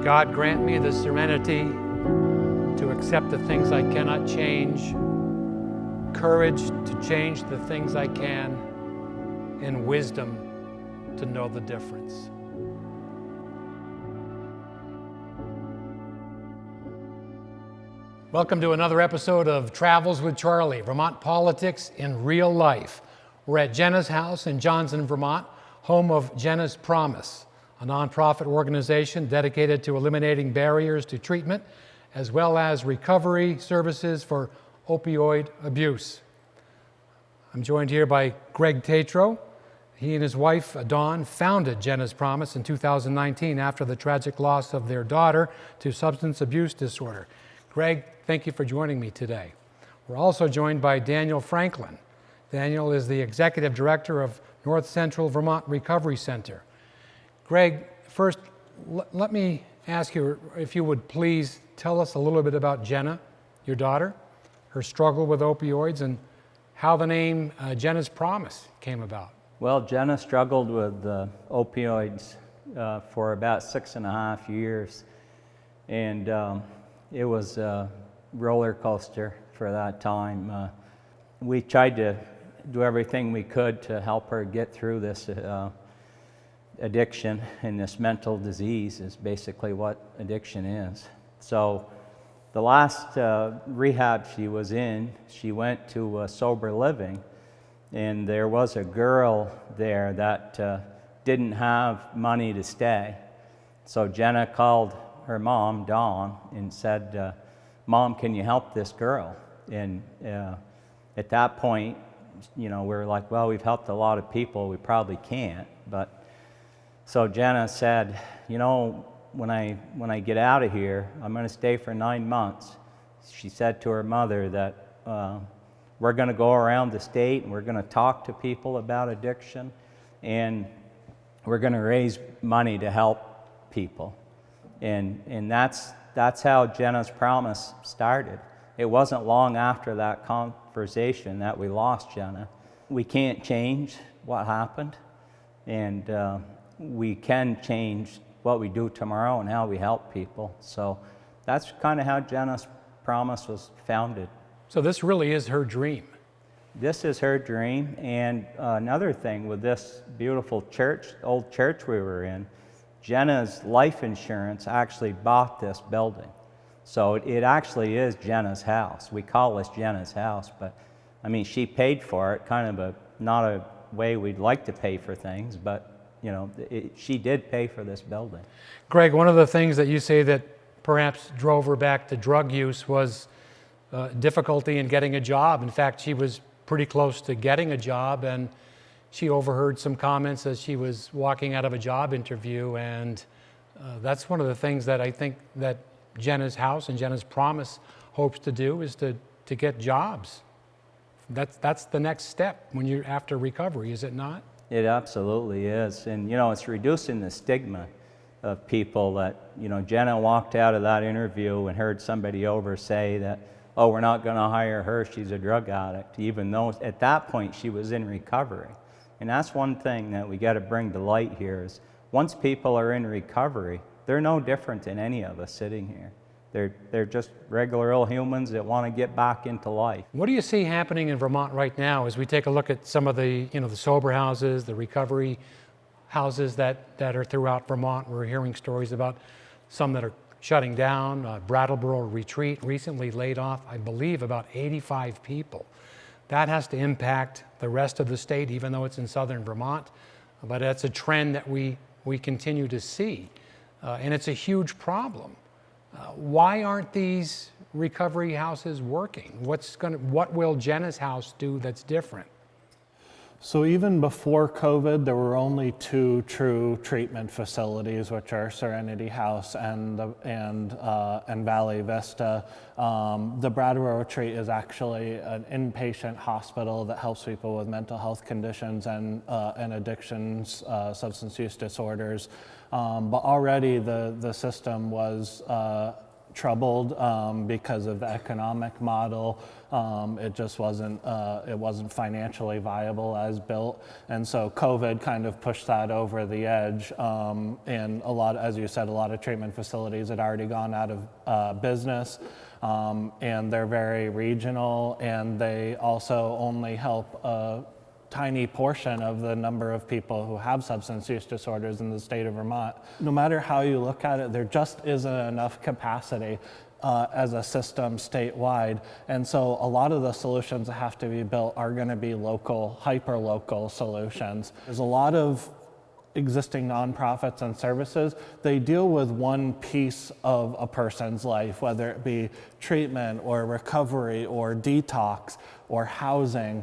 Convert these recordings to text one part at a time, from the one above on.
God, grant me the serenity to accept the things I cannot change, courage to change the things I can, and wisdom to know the difference. Welcome to another episode of Travels with Charlie, Vermont Politics in Real Life. We're at Jenna's house in Johnson, Vermont, home of Jenna's Promise, a nonprofit organization dedicated to eliminating barriers to treatment, as well as recovery services for opioid abuse. I'm joined here by Greg Tatro. He and his wife, Dawn, founded Jenna's Promise in 2019 after the tragic loss of their daughter to substance abuse disorder. Greg, thank you for joining me today. We're also joined by Daniel Franklin. Daniel is the Executive Director of North Central Vermont Recovery Center. Greg, first, let me ask you if you would please tell us a little bit about Jenna, your daughter, her struggle with opioids, and how the name Jenna's Promise came about. Well, Jenna struggled with opioids for about 6.5 years, and it was a roller coaster for that time. We tried to do everything we could to help her get through this addiction, and this mental disease is basically what addiction is. So the last rehab she was in, she went to sober living, and there was a girl there that didn't have money to stay. So Jenna called her mom, Dawn, and said, Mom, can you help this girl? And at that point, we were like, well, we've helped a lot of people, we probably can't. But so Jenna said, when I get out of here, I'm going to stay for 9 months. She said to her mother that we're going to go around the state and we're going to talk to people about addiction, and we're going to raise money to help people. And that's how Jenna's Promise started. It wasn't long after that conversation that we lost Jenna. We can't change what happened, and we can change what we do tomorrow and how we help people. So that's kind of how Jenna's Promise was founded. So this really is her dream. This is her dream. And another thing with this beautiful church, old church we were in, Jenna's life insurance actually bought this building. So it actually is Jenna's house. We call this Jenna's house, but I mean, she paid for it, kind of not a way we'd like to pay for things, but she did pay for this building. Greg, one of the things that you say that perhaps drove her back to drug use was difficulty in getting a job. In fact, she was pretty close to getting a job, and she overheard some comments as she was walking out of a job interview, and that's one of the things that I think that Jenna's house and Jenna's Promise hopes to do, is to get jobs. That's the next step when you're after recovery, is it not? It absolutely is. And it's reducing the stigma of people that, Jenna walked out of that interview and heard somebody over say that, oh, we're not going to hire her, she's a drug addict, even though at that point she was in recovery. And that's one thing that we got to bring to light here is once people are in recovery, they're no different than any of us sitting here. They're just regular old humans that want to get back into life. What do you see happening in Vermont right now as we take a look at some of the, the sober houses, the recovery houses that are throughout Vermont? We're hearing stories about some that are shutting down. Brattleboro Retreat recently laid off, I believe, about 85 people. That has to impact the rest of the state, even though it's in southern Vermont. But it's a trend that we continue to see, and it's a huge problem. Why aren't these recovery houses working? What will Jenna's house do that's different? So even before COVID, there were only 2 true treatment facilities, which are Serenity House and Valley Vista. The Brattleboro Retreat is actually an inpatient hospital that helps people with mental health conditions and addictions, substance use disorders. But already the system was troubled because of the economic model. It just wasn't financially viable as built, and so COVID kind of pushed that over the edge. And a lot, as you said, a lot of treatment facilities had already gone out of business, and they're very regional, and they also only help a tiny portion of the number of people who have substance use disorders in the state of Vermont. No matter how you look at it, there just isn't enough capacity as a system statewide. And so a lot of the solutions that have to be built are going to be local, hyper-local solutions. There's a lot of existing nonprofits and services. They deal with one piece of a person's life, whether it be treatment or recovery or detox or housing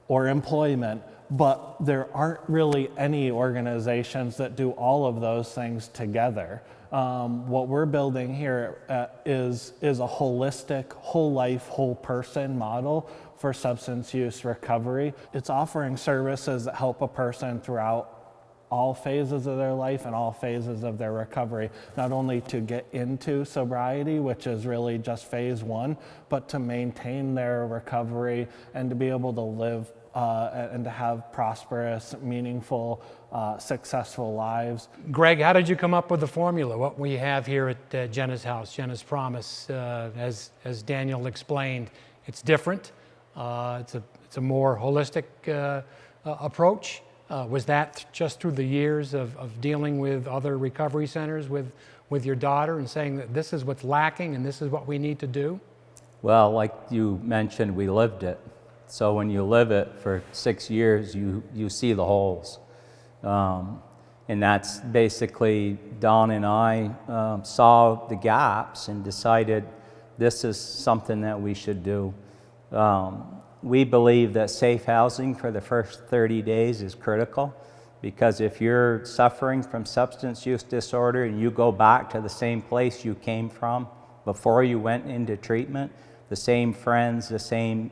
or employment, but there aren't really any organizations that do all of those things together. What we're building here is a holistic, whole life, whole person model for substance use recovery. It's offering services that help a person throughout all phases of their life and all phases of their recovery, not only to get into sobriety, which is really just phase one, but to maintain their recovery and to be able to live and to have prosperous, meaningful, successful lives. Greg, how did you come up with the formula? What we have here at Jenna's house, Jenna's Promise, as Daniel explained, it's different. It's a more holistic approach. Was that just through the years of dealing with other recovery centers with your daughter and saying that this is what's lacking and this is what we need to do? Well, like you mentioned, we lived it. So when you live it for 6 years, you see the holes. And that's basically, Don and I saw the gaps and decided this is something that we should do. We believe that safe housing for the first 30 days is critical, because if you're suffering from substance use disorder and you go back to the same place you came from before you went into treatment, the same friends, the same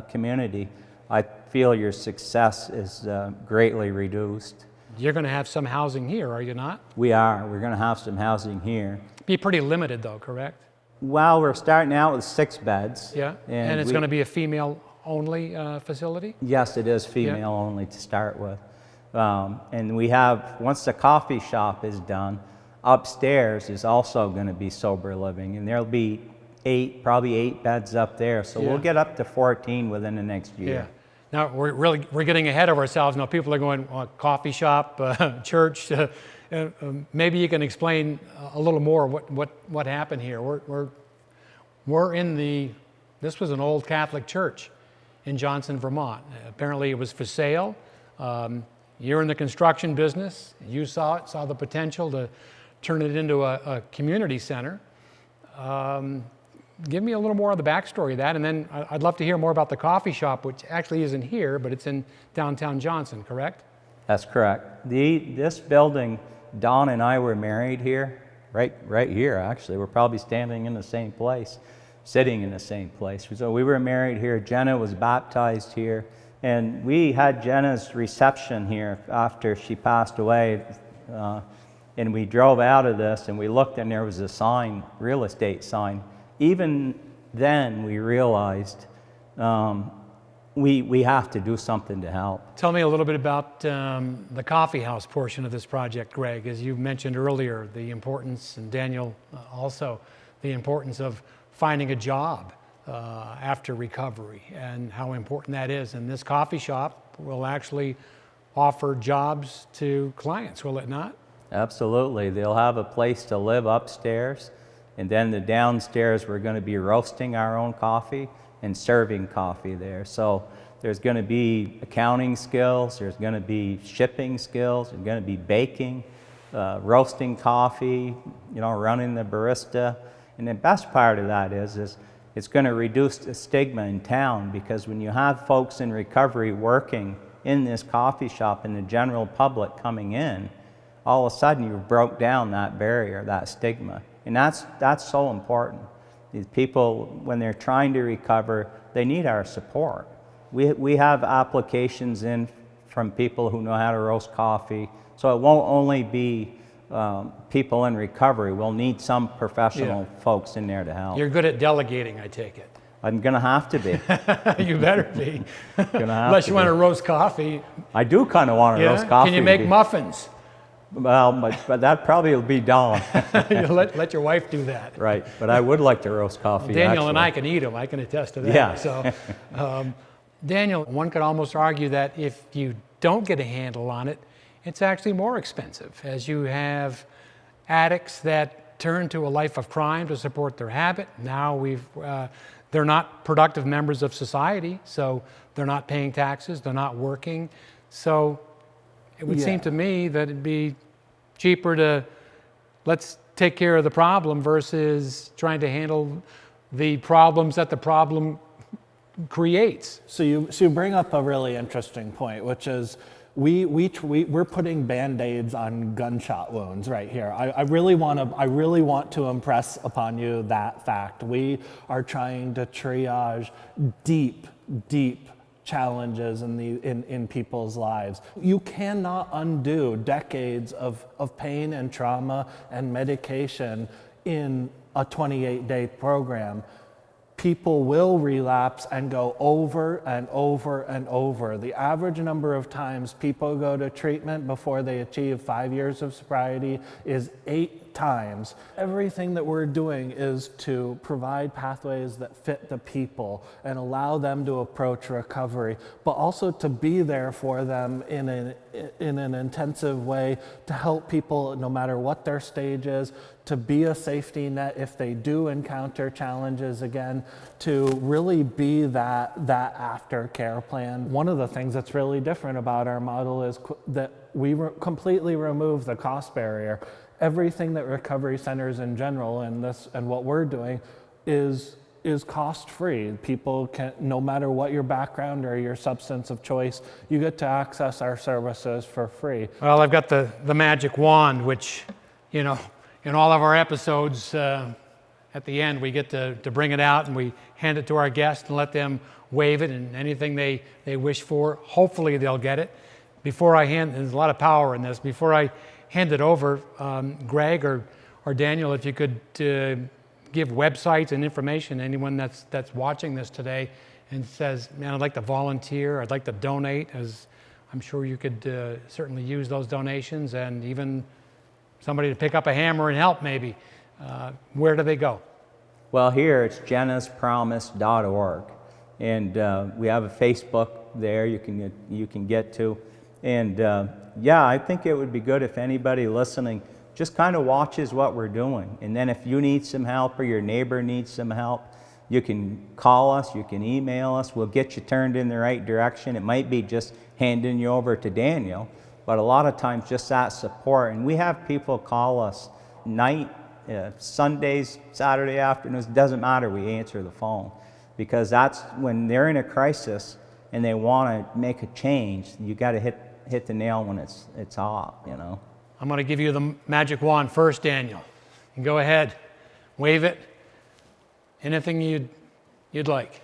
community, I feel your success is greatly reduced. You're going to have some housing here, are you not? We are. We're going to have some housing here. Be pretty limited though, correct? Well, we're starting out with 6 beds. Yeah, and it's going to be a female-only facility? Yes, it is female only to start with. And we have, once the coffee shop is done, upstairs is also going to be sober living, and there'll be probably 8 beds up there. So we'll get up to 14 within the next year. Yeah. Now we're getting ahead of ourselves. Now people are going, coffee shop, church. Maybe you can explain a little more what happened here. We're in this was an old Catholic church in Johnson, Vermont. Apparently it was for sale. You're in the construction business. You saw the potential to turn it into a community center. Give me a little more of the backstory of that, and then I'd love to hear more about the coffee shop, which actually isn't here, but it's in downtown Johnson, correct? That's correct. This building, Don and I were married here, right here actually. We're probably standing in the same place, sitting in the same place. So we were married here. Jenna was baptized here, and we had Jenna's reception here after she passed away. And we drove out of this and we looked, and there was a sign, real estate sign. Even then we realized we have to do something to help. Tell me a little bit about the coffee house portion of this project, Greg. As you mentioned earlier, the importance, and Daniel also, the importance of finding a job after recovery and how important that is. And this coffee shop will actually offer jobs to clients, will it not? Absolutely. They'll have a place to live upstairs, and then the downstairs we're going to be roasting our own coffee and serving coffee there. So there's going to be accounting skills, there's going to be shipping skills, there's going to be baking, roasting coffee, running the barista. And the best part of that is it's going to reduce the stigma in town, because when you have folks in recovery working in this coffee shop and the general public coming in, all of a sudden you broke down that barrier, that stigma. And that's so important. These people, when they're trying to recover, they need our support. We have applications in from people who know how to roast coffee, so it won't only be people in recovery, we'll need some professional folks in there to help. You're good at delegating, I take it. I'm going to have to be. You better be. Gonna have Unless to you want be. to roast coffee. I do kind of want to roast coffee. Can you make muffins? Well, but that probably will be down. You let your wife do that. Right, but I would like to roast coffee. Daniel and actually. I can eat them. I can attest to that. Yeah. So, Daniel, one could almost argue that if you don't get a handle on it, it's actually more expensive, as you have addicts that turn to a life of crime to support their habit. Now they're not productive members of society, so they're not paying taxes, they're not working. So it would seem to me that it'd be cheaper to let's take care of the problem versus trying to handle the problems that the problem creates. So you bring up a really interesting point, which is we're putting Band-Aids on gunshot wounds right here. I really want to impress upon you that fact. We are trying to triage deep challenges in people's lives. You cannot undo decades of pain and trauma and medication in a 28-day program. People will relapse and go over and over and over. The average number of times people go to treatment before they achieve 5 years of sobriety is 8 times. Everything that we're doing is to provide pathways that fit the people and allow them to approach recovery, but also to be there for them in an intensive way to help people no matter what their stage is, to be a safety net if they do encounter challenges again, to really be that aftercare plan. One of the things that's really different about our model is that we completely remove the cost barrier. Everything that recovery centers in general and what we're doing is cost-free. People can, no matter what your background or your substance of choice, you get to access our services for free. Well, I've got the magic wand, which, in all of our episodes, at the end, we get to bring it out and we hand it to our guests and let them wave it, and anything they wish for, hopefully they'll get it. There's a lot of power in this. Before I hand it over, Greg or Daniel, if you could give websites and information to anyone that's watching this today and says, man, I'd like to volunteer, I'd like to donate, as I'm sure you could certainly use those donations, and even somebody to pick up a hammer and help maybe. Where do they go? Well, here it's jennaspromise.org, and we have a Facebook there you can get to, and I think it would be good if anybody listening just kind of watches what we're doing, and then if you need some help or your neighbor needs some help, you can call us, you can email us, we'll get you turned in the right direction. It might be just handing you over to Daniel, but a lot of times just that support. And we have people call us night, Sundays, Saturday afternoons, doesn't matter, we answer the phone, because that's when they're in a crisis and they want to make a change. You got to hit the nail when it's hot, I'm going to give you the magic wand first, Daniel. And go ahead, wave it. Anything you'd like.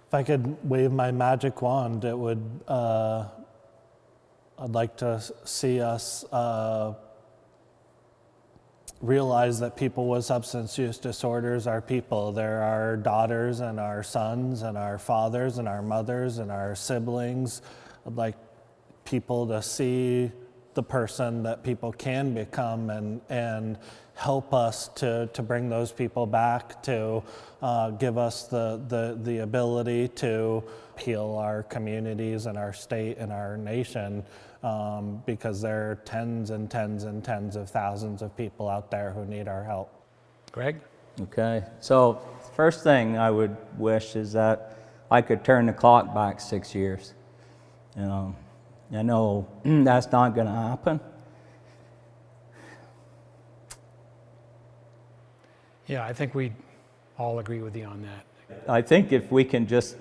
If I could wave my magic wand, it would. I'd like to see us realize that people with substance use disorders are people. They're our daughters and our sons and our fathers and our mothers and our siblings. I'd like people to see the person that people can become and help us to bring those people back, to give us the ability to heal our communities and our state and our nation, because there are tens and tens and tens of thousands of people out there who need our help. Greg? Okay, so first thing I would wish is that I could turn the clock back 6 years. I know that's not going to happen. Yeah, I think we all agree with you on that. I think if we can just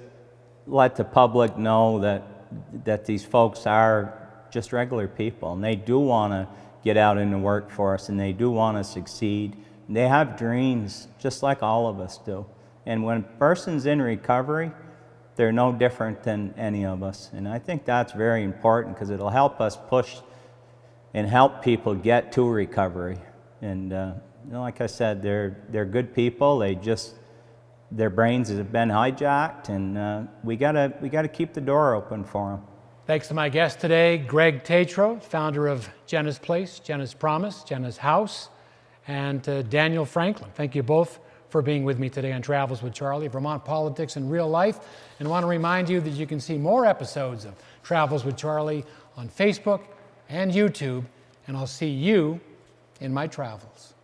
let the public know that these folks are just regular people and they do want to get out in the workforce and they do want to succeed. They have dreams just like all of us do. And when a person's in recovery, they're no different than any of us. And I think that's very important because it'll help us push and help people get to recovery. And like I said, they're good people. Their brains have been hijacked, and we gotta keep the door open for them. Thanks to my guest today, Greg Tatro, founder of Jenna's Place, Jenna's Promise, Jenna's House, and to Daniel Franklin. Thank you both for being with me today on Travels with Charlie, Vermont Politics in Real Life. And I want to remind you that you can see more episodes of Travels with Charlie on Facebook and YouTube, and I'll see you in my travels.